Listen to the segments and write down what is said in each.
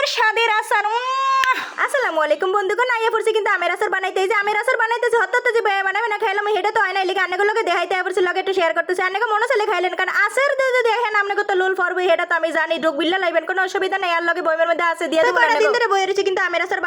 মোর স্বাদের আচার। আসসালামু আলাইকুম বন্ধুগণ, আইয়া পড়ছি কিন্তু আমের আচার বানাইতে। এই যে আমের আচার বানাইতেছে, হঠাৎ যে বানাবে না খাইলাম, হেটা তো হয় না। এলিকে আন্নাগুলোকে দেখাইতে পড়ছি, লগে একটু শেয়ার করতেছে। আন্নাকে মনে চলে খাইলেন, কারণ আচার যদি দেখেন আপনাকে তো লোল ফরবে, হেটা তো আমি জানি। ডুব বিল্লা লাইবেন, কোনো অসুবিধা নেই। আর লগে বইমের মধ্যে আছে দিয়ে দেবো। দিন ধরে বই রয়েছে কিন্তু আমের আচার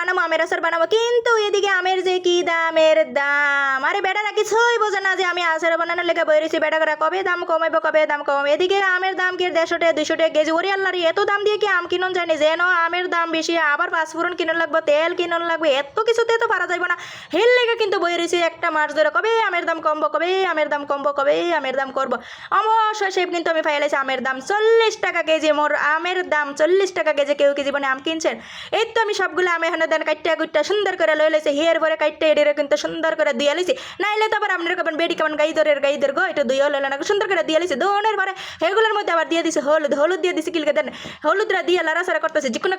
বানাবো, কিন্তু এদিকে আমের যে কি দামের দাম। আরে বেটারা কিছুই বোঝে না যে আমি আচার বানানোর লেগে বই রয়েছি। বেটারা কবে দাম কমাইবো, কবে দাম কমাবো। এদিকে আমের দাম কি 150 টাকা 200 টাকা কেজি। ওরে আল্লাহ রে, এত দাম দিয়ে কি আম কিনুন জানি? যেন আমের দাম বেশি, আবার পাঁচফোড়ন কিনুন লাগবে, তেল কিনুন লাগবে, এত কিছুতে তো পারা যাইব না। হেল লেগে কিন্তু বই রয়েছি একটা মাস ধরে, কবে আমের দাম কমবো, কবে আমের দাম কমবো, কবে আমের দাম করবো। অবশ্যই কিন্তু আমি ফাইলাইছি আমের দাম 40 টাকা কেজি। মোর আমের দাম 40 টাকা কেজি। কেউ কি জীবনে আম কিনছেন? এই তো আমি সবগুলো আমি এখানে দেন কাইটটা গুটটা সুন্দর করে লই লাইছি। হের ভরে কাইটটা এডিরে কিন্তু সুন্দর করে দিয়ে লাইছি। নাইলে তো আবার আপনার কেমন বেডি কেমন গাইদরের গো, এটা দুইও লইল না, সুন্দর করে দিয়ে লাইছি। দোনের পরে হেগুলোর মধ্যে আবার দিয়ে দিছে হলুদ দিয়ে দিছি। কিলকে দেন হলুদরা দিয়ে লাড়াচাড়া করতেছে, জিকুনা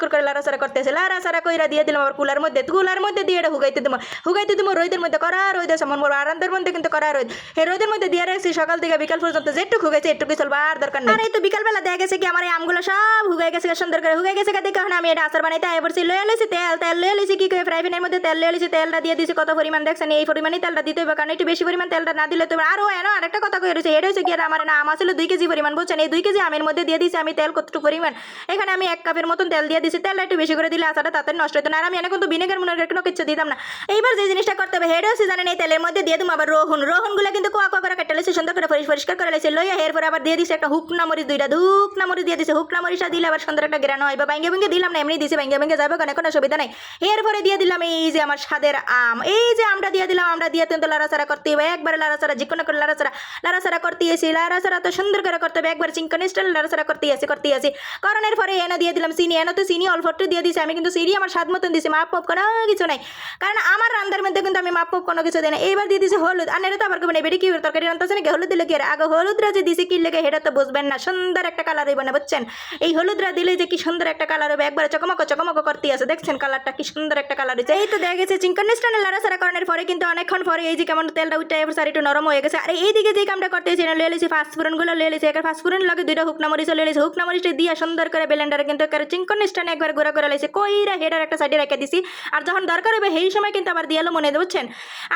করে লাড়াচাড়া করতেছে। লাড়াচাড়া কইরা দিয়ে দিলাম আবার কুলার মধ্যে দিয়ে এটা হুগাইতে দিব রোদের মধ্যে। করা রোদ আছে মোর আরামদের মধ্যে কিন্তু করা রোদ। এই রোদের মধ্যে দিয়ে রাখছি সকাল থেকে বিকাল পর্যন্ত, যেটুকু হুগাইছে একটু চলবে, আর দরকার নেই। আর এই তো বিকালবেলা দেখা গেছে কি আমার এই আমগুলো সব হুগাই গেছে, সুন্দর করে হুগাই গেছে। দেখে আমি এটা আচার বানাইতে আয় পড়ছি। লয়ে লইছি তেল লয়ে লইছি। কি করে ফ্রাই প্যানের মধ্যে তেল লয়ে লইছি। তেলটা দিয়ে দিছি কত পরিমাণ দেখছেন। এই পরিমাণই তেলটা দিতে হবে, কারণ একটু বেশি পরিমাণ তেলটা না দিলে তো। আর আরেকটা কথা কই রয়েছে, এটা হচ্ছে কি, আমার না আম ছিল 2 কেজি পরিমাণ, বুঝছেন? এই 2 কেজি আমের মধ্যে দিয়ে দিছি আমি তেল কতটুকু পরিমাণ। এখানে আমি 1 কাপের মতন তেল দিয়ে দিছি। তেলটা একটু বেশি করে দিলে আচারটা তাড়াতাড়ি নষ্ট হতো না। আর আমি এনে কিন্তু ভিনেগার কোনো কিছু দিতাম না। এইবার যে জিনিসটা করতে হবে, হেডও হচ্ছে জানেন, এই তেলের মধ্যে দিয়ে দিম আবার রোহনগুলো কিন্তু কোয়া করে কেটে লাইছি, সুন্দর করে পরিষ্কার করে লাইছি। লইয়া হের পরে আবার দিয়ে দিছি একটা হুকনা মরিচ, 2টা হুকনা মরিচ দিয়ে দিছি। হুকনা মরিচটা দিলে আবার সুন্দর একটা গ্রান হয়। বা ভাঙ্গে দিলাম না, এমনি দিছি। ভাঙ্গে যাবে, কোনো সুবিধা নাই। এরপরে দিয়ে দিলাম এই যে আমার স্বাদের আম। এই যে আমটা দিয়ে দিলাম। আমরা দিয়ে কিন্তু লাড়াচাড়া করতে হবে, একবারে লাড়াচাড়া, যেকোনো করে লাড়াচাড়া করতে এসি। লাড়াচাড়া তো সুন্দর করে করতে হবে, একবার চিংকন স্টাইল লাড়াচাড়া করতে আসি। কারণের পরে এনে দিয়ে দিলাম চিনি। এনে তো চিনি অল্প একটু দিয়ে দিছি আমি, কিন্তু চিনি আমার স্বাদ মতন দিছি, মাপ কোনো কিছু নাই। কারণ আমার রান্নার মধ্যে কিন্তু আমি মাপ কোনো কিছু দিই না। এইবার দিয়ে দিছি হলুদ। আর তো আবার কেমন বেড়ে কি তরকারি রান্তাছে নাকি, হলুদ দিলে কি আর আগে হলুদরা যে দিছি কি লেগে, সেটা তো বুঝবেন না। সুন্দর একটা কালার হইব না, বুঝছেন? এই হলুদরা দিলে যে কি সুন্দর একটা কালার হবে, একবারে চকমক করতে আছে। দেখছেন কালারটা কি সুন্দর একটা কালার হয়েছে। এই তো দেখা গেছে চিংকন স্টাইলে লাড়াচাড়া করার পরে কিন্তু অনেকক্ষণ পরে এই যে কেমন তেলটা উঠে এবার একটু নরম হয়ে গেছে। আর এইদিকে যে কামটা করতেছি না, লয়ে লিছি ফাস্টফুডনগুলো লয়ে লিছি। একটা ফাস্টফুডন লাগে 2টা হুকনা মরিচ লয়ে লিছি। হুকনা মরিচটা দিয়ে সুন্দর করে ব্লেন্ডারে কিন্তু চিংকন স্টাইলে একবার গুঁড়া করে লাইছি। কইরা হেডার একটা সাইডে রেখে দিছি। আর যখন দরকার হবে সেই সময় কিন্তু আবার দিয়ালো মনে বুঝছেন।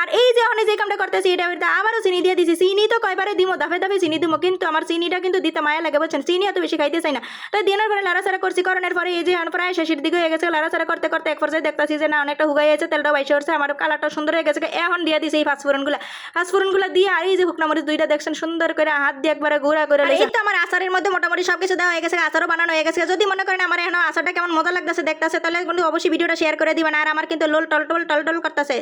আর এই যে অনেক যে কামটা করতেছি, এটা আবারও চিনি দিয়ে দিছি। চিনি তো কয়বারে দিব, দাফে চিনি দিব, কিন্তু আমার চিনিটা কিন্তু দিতে মায়া লাগে, বুঝছেন? চিনি এত বেশি খাইতে চাই না। তো দিনের পরে লাড়াচাড়া করছি। করণের পরে এই যে প্রায় শেষের দিকে হয়ে গেছে। লাড়াচাড়া করতে এক পর্যায়ে দেখতেছি যে না, অনেকটা হুগাই আছে, তেলটা বাইশে উঠছে, আমার কালারটা সুন্দর হয়ে গেছে। এখন দিয়ে দিছি এই ফাস্টফুডনগুলো দিয়ে। আর এই যে হুকনা মরিচ 2টা দেখছেন সুন্দর করে হাত দিয়ে একবারে গুঁড়া করে। এই তো আমার আচারের মধ্যে মোটামুটি সবকিছু দেওয়া হয়ে গেছে, আচারও বানানো হয়ে গেছে। যদি মনে করেন আমার এখন আচারটা কেমন মজা লাগতেছে দেখতেছে, তাহলে কিন্তু অবশ্যই ভিডিওটা শেয়ার করে দিবেন। আর আমার কিন্তু লোল টল করতেছে।